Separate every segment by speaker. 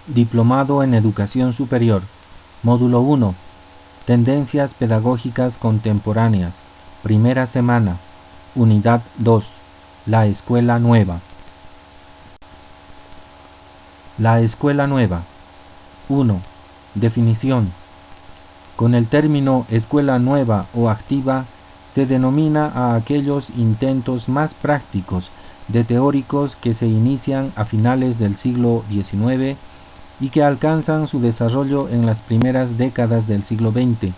Speaker 1: Diplomado en Educación Superior. Módulo 1. Tendencias pedagógicas contemporáneas. Primera semana. Unidad 2. La escuela nueva. La escuela nueva. 1. Definición. Con el término escuela nueva o activa se denomina a aquellos intentos más prácticos de teóricos que se inician a finales del siglo XIX y que alcanzan su desarrollo en las primeras décadas del siglo XX,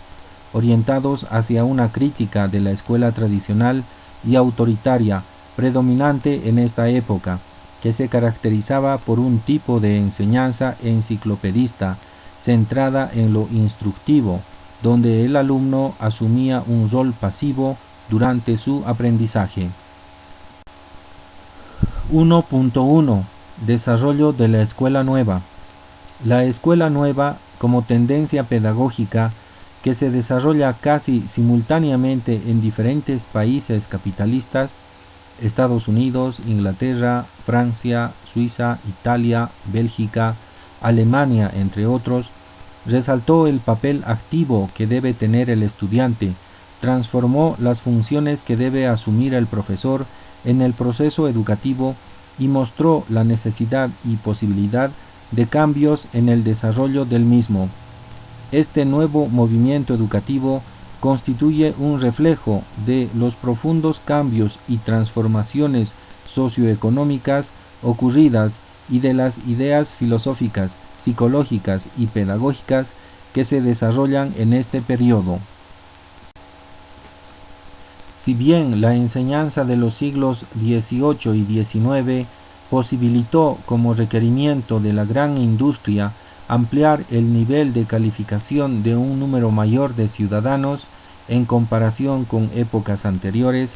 Speaker 1: orientados hacia una crítica de la escuela tradicional y autoritaria predominante en esta época, que se caracterizaba por un tipo de enseñanza enciclopedista centrada en lo instructivo, donde el alumno asumía un rol pasivo durante su aprendizaje. 1.1. Desarrollo de la escuela nueva. La escuela nueva, como tendencia pedagógica que se desarrolla casi simultáneamente en diferentes países capitalistas, Estados Unidos, Inglaterra, Francia, Suiza, Italia, Bélgica, Alemania, entre otros, resaltó el papel activo que debe tener el estudiante, transformó las funciones que debe asumir el profesor en el proceso educativo y mostró la necesidad y posibilidad de cambios en el desarrollo del mismo. Este nuevo movimiento educativo constituye un reflejo de los profundos cambios y transformaciones socioeconómicas ocurridas y de las ideas filosóficas, psicológicas y pedagógicas que se desarrollan en este periodo. Si bien la enseñanza de los siglos XVIII y XIX posibilitó como requerimiento de la gran industria ampliar el nivel de calificación de un número mayor de ciudadanos en comparación con épocas anteriores,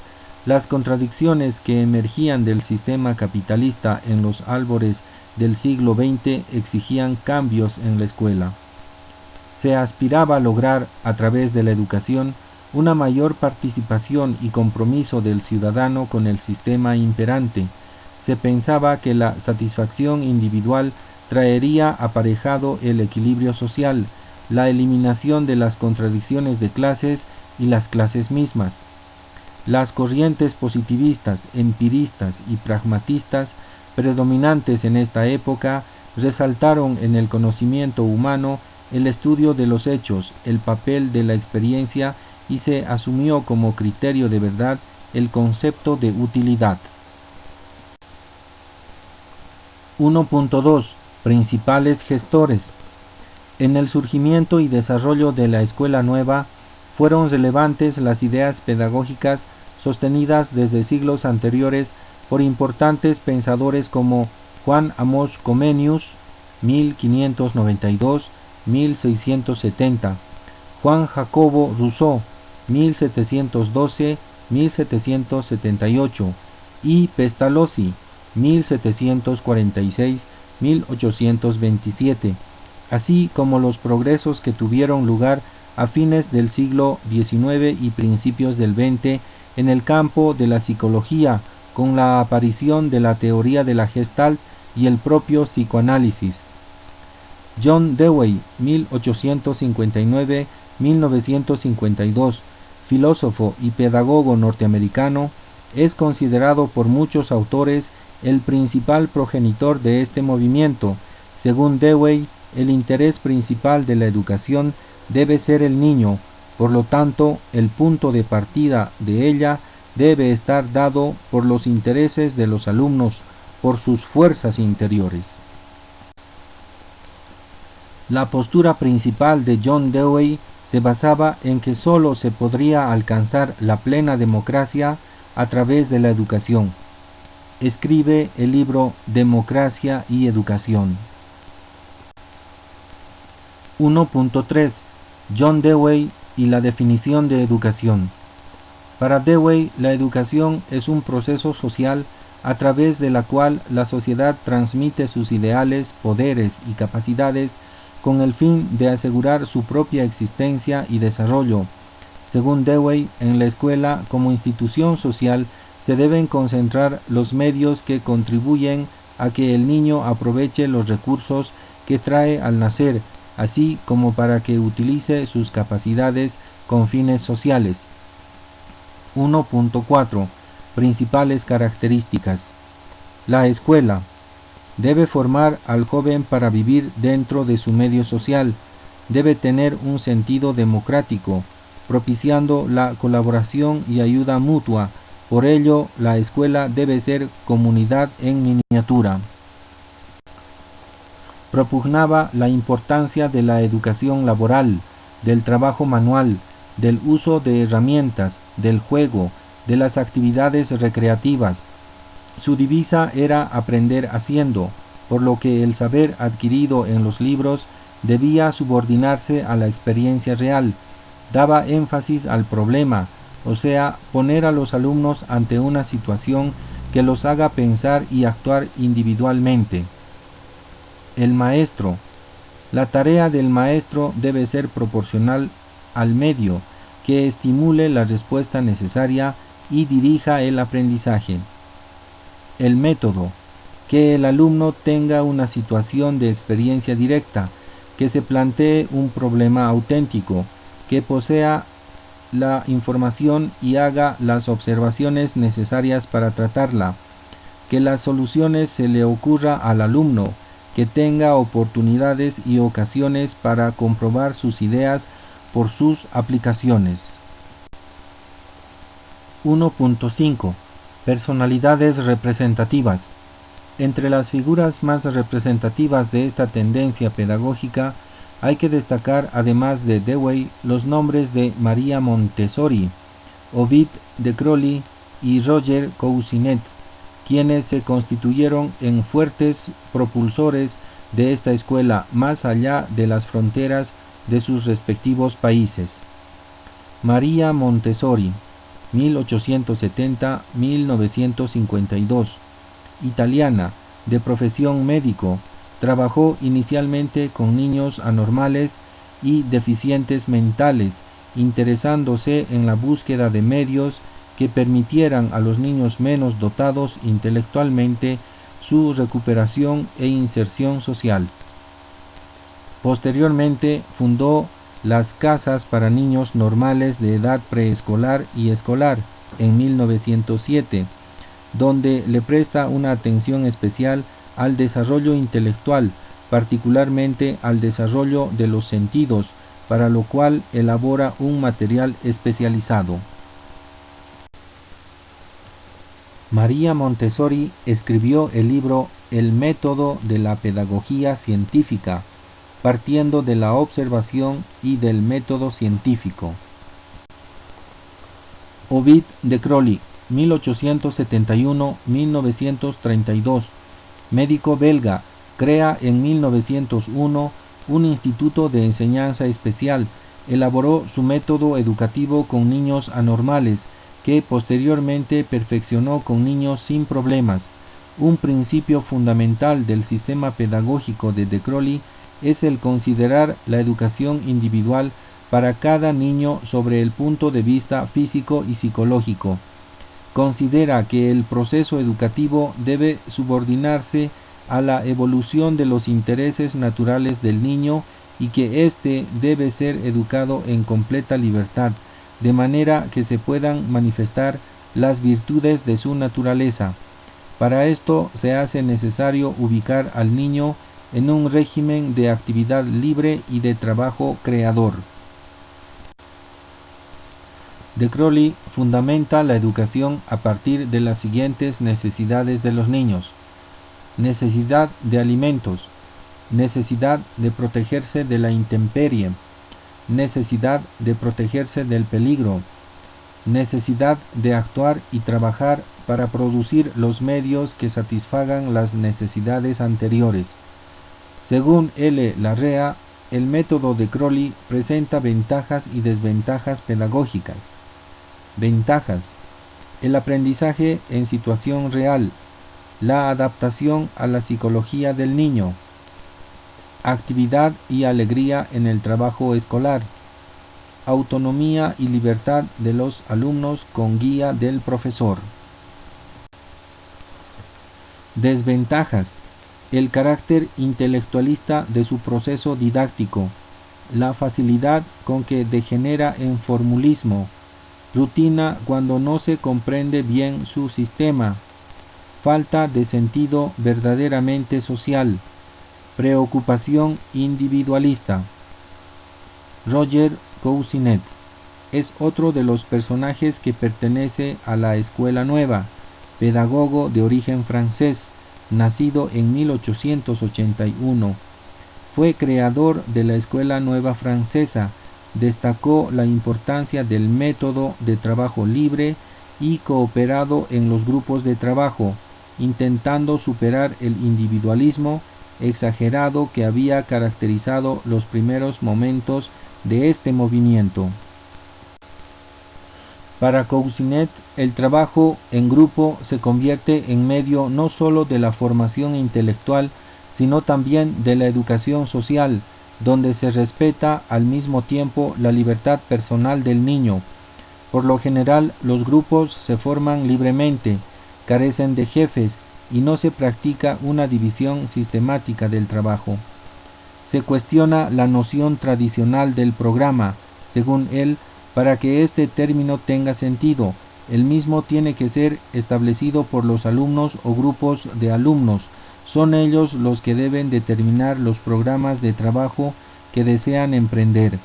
Speaker 1: las contradicciones que emergían del sistema capitalista en los albores del siglo XX exigían cambios en la escuela. Se aspiraba a lograr, a través de la educación, una mayor participación y compromiso del ciudadano con el sistema imperante. Se pensaba que la satisfacción individual traería aparejado el equilibrio social, la eliminación de las contradicciones de clases y las clases mismas. Las corrientes positivistas, empiristas y pragmatistas predominantes en esta época resaltaron en el conocimiento humano el estudio de los hechos, el papel de la experiencia y se asumió como criterio de verdad el concepto de utilidad. 1.2. Principales gestores. En el surgimiento y desarrollo de la escuela nueva fueron relevantes las ideas pedagógicas sostenidas desde siglos anteriores por importantes pensadores como Juan Amos Comenius, 1592-1670, Juan Jacobo Rousseau, 1712-1778, y Pestalozzi, 1746-1827, así como los progresos que tuvieron lugar a fines del siglo XIX y principios del XX en el campo de la psicología, con la aparición de la teoría de la Gestalt y el propio psicoanálisis. John Dewey, 1859-1952, filósofo y pedagogo norteamericano, es considerado por muchos autores el principal progenitor de este movimiento. Según Dewey, el interés principal de la educación debe ser el niño, por lo tanto, el punto de partida de ella debe estar dado por los intereses de los alumnos, por sus fuerzas interiores. La postura principal de John Dewey se basaba en que sólo se podría alcanzar la plena democracia a través de la educación. Escribe el libro Democracia y Educación. 1.3. John Dewey y la definición de educación. Para Dewey, la educación es un proceso social a través de la cual la sociedad transmite sus ideales, poderes y capacidades con el fin de asegurar su propia existencia y desarrollo. Según Dewey, en la escuela como institución social se deben concentrar los medios que contribuyen a que el niño aproveche los recursos que trae al nacer, así como para que utilice sus capacidades con fines sociales. 1.4. Principales características. La escuela debe formar al joven para vivir dentro de su medio social, debe tener un sentido democrático, propiciando la colaboración y ayuda mutua. Por ello, la escuela debe ser comunidad en miniatura. Propugnaba la importancia de la educación laboral, del trabajo manual, del uso de herramientas, del juego, de las actividades recreativas. Su divisa era aprender haciendo, por lo que el saber adquirido en los libros debía subordinarse a la experiencia real. Daba énfasis al problema, o sea, poner a los alumnos ante una situación que los haga pensar y actuar individualmente. El maestro. La tarea del maestro debe ser proporcional al medio, que estimule la respuesta necesaria y dirija el aprendizaje. El método. Que el alumno tenga una situación de experiencia directa, que se plantee un problema auténtico, que posea la información y haga las observaciones necesarias para tratarla, que las soluciones se le ocurra al alumno, que tenga oportunidades y ocasiones para comprobar sus ideas por sus aplicaciones. 1.5. Personalidades representativas. Entre las figuras más representativas de esta tendencia pedagógica hay que destacar, además de Dewey, los nombres de María Montessori, Ovid de Crowley y Roger Cousinet, quienes se constituyeron en fuertes propulsores de esta escuela más allá de las fronteras de sus respectivos países. María Montessori, 1870-1952, italiana, de profesión médico, trabajó inicialmente con niños anormales y deficientes mentales, interesándose en la búsqueda de medios que permitieran a los niños menos dotados intelectualmente su recuperación e inserción social. Posteriormente fundó las casas para niños normales de edad preescolar y escolar en 1907, donde le presta una atención especial al desarrollo intelectual, particularmente al desarrollo de los sentidos, para lo cual elabora un material especializado. María Montessori escribió el libro El método de la pedagogía científica, partiendo de la observación y del método científico. Ovid de Crowley, 1871-1932, médico belga, crea en 1901 un instituto de enseñanza especial, elaboró su método educativo con niños anormales, que posteriormente perfeccionó con niños sin problemas. Un principio fundamental del sistema pedagógico de Crowley es el considerar la educación individual para cada niño sobre el punto de vista físico y psicológico. Considera que el proceso educativo debe subordinarse a la evolución de los intereses naturales del niño y que éste debe ser educado en completa libertad, de manera que se puedan manifestar las virtudes de su naturaleza. Para esto se hace necesario ubicar al niño en un régimen de actividad libre y de trabajo creador. De Crowley fundamenta la educación a partir de las siguientes necesidades de los niños: necesidad de alimentos, necesidad de protegerse de la intemperie, necesidad de protegerse del peligro, necesidad de actuar y trabajar para producir los medios que satisfagan las necesidades anteriores. Según L. Larrea, el método de Crowley presenta ventajas y desventajas pedagógicas. Ventajas: el aprendizaje en situación real, la adaptación a la psicología del niño, actividad y alegría en el trabajo escolar, autonomía y libertad de los alumnos con guía del profesor. Desventajas: el carácter intelectualista de su proceso didáctico, la facilidad con que degenera en formulismo, rutina cuando no se comprende bien su sistema, falta de sentido verdaderamente social, preocupación individualista. Roger Cousinet es otro de los personajes que pertenece a la Escuela Nueva, pedagogo de origen francés, nacido en 1881. Fue creador de la Escuela Nueva Francesa, destacó la importancia del método de trabajo libre y cooperado en los grupos de trabajo, intentando superar el individualismo exagerado que había caracterizado los primeros momentos de este movimiento. Para Cousinet, el trabajo en grupo se convierte en medio no sólo de la formación intelectual, sino también de la educación social, donde se respeta al mismo tiempo la libertad personal del niño. Por lo general, los grupos se forman libremente, carecen de jefes y no se practica una división sistemática del trabajo. Se cuestiona la noción tradicional del programa. Según él, para que este término tenga sentido, el mismo tiene que ser establecido por los alumnos o grupos de alumnos. Son ellos los que deben determinar los programas de trabajo que desean emprender.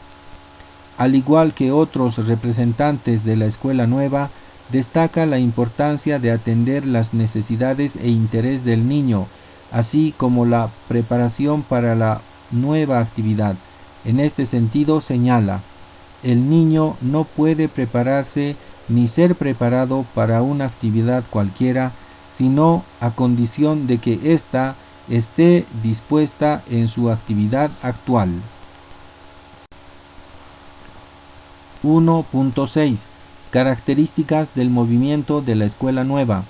Speaker 1: Al igual que otros representantes de la Escuela Nueva, destaca la importancia de atender las necesidades e interés del niño, así como la preparación para la nueva actividad. En este sentido señala: el niño no puede prepararse ni ser preparado para una actividad cualquiera, sino a condición de que ésta esté dispuesta en su actividad actual. 1.6 Características del movimiento de la Escuela Nueva.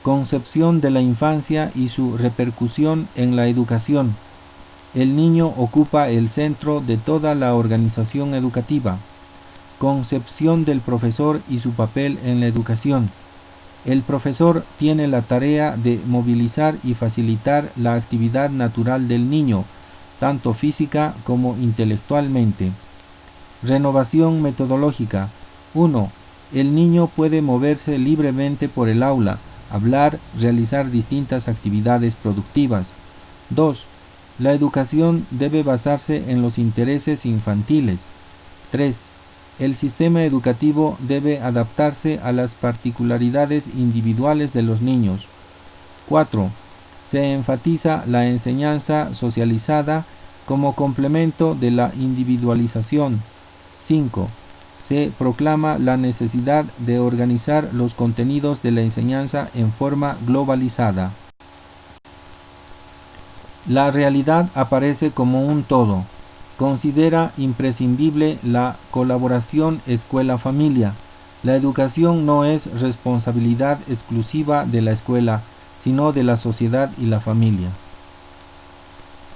Speaker 1: Concepción de la infancia y su repercusión en la educación. El niño ocupa el centro de toda la organización educativa. Concepción del profesor y su papel en la educación. El profesor tiene la tarea de movilizar y facilitar la actividad natural del niño, tanto física como intelectualmente. Renovación metodológica. 1. El niño puede moverse libremente por el aula, hablar, realizar distintas actividades productivas. 2. La educación debe basarse en los intereses infantiles. 3. El sistema educativo debe adaptarse a las particularidades individuales de los niños. 4. Se enfatiza la enseñanza socializada como complemento de la individualización. 5. Se proclama la necesidad de organizar los contenidos de la enseñanza en forma globalizada. La realidad aparece como un todo. Considera imprescindible la colaboración escuela-familia. La educación no es responsabilidad exclusiva de la escuela, sino de la sociedad y la familia.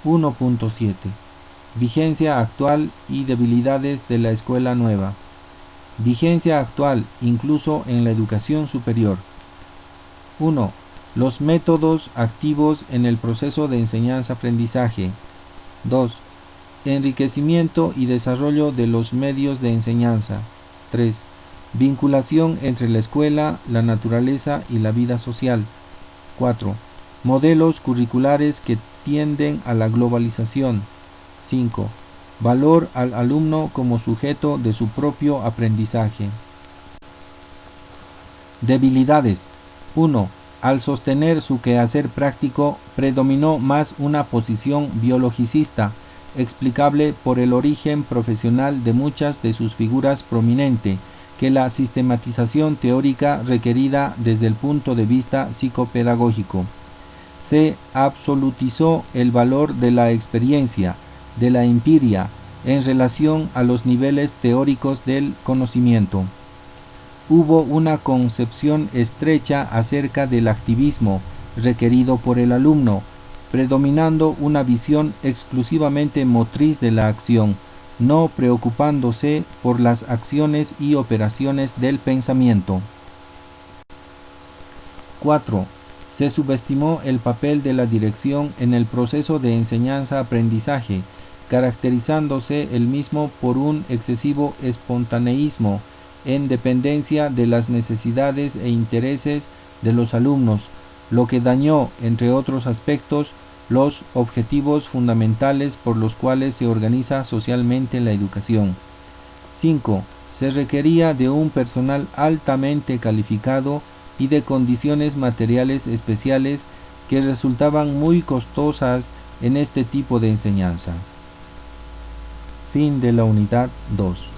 Speaker 1: 1.7 Vigencia actual y debilidades de la Escuela Nueva. Vigencia actual, incluso en la educación superior. 1. Los métodos activos en el proceso de enseñanza-aprendizaje. 2. Enriquecimiento y desarrollo de los medios de enseñanza. 3. Vinculación entre la escuela, la naturaleza y la vida social. 4. Modelos curriculares que tienden a la globalización. 5. Valor al alumno como sujeto de su propio aprendizaje. Debilidades. 1. Al sostener su quehacer práctico, predominó más una posición biologicista, explicable por el origen profesional de muchas de sus figuras prominente, que la sistematización teórica requerida desde el punto de vista psicopedagógico. Se absolutizó el valor de la experiencia, de la empiria, en relación a los niveles teóricos del conocimiento. Hubo una concepción estrecha acerca del activismo requerido por el alumno, predominando una visión exclusivamente motriz de la acción, no preocupándose por las acciones y operaciones del pensamiento. 4. Se subestimó el papel de la dirección en el proceso de enseñanza-aprendizaje, caracterizándose el mismo por un excesivo espontaneísmo en dependencia de las necesidades e intereses de los alumnos, lo que dañó, entre otros aspectos, los objetivos fundamentales por los cuales se organiza socialmente la educación. 5. Se requería de un personal altamente calificado y de condiciones materiales especiales que resultaban muy costosas en este tipo de enseñanza. Fin de la unidad 2.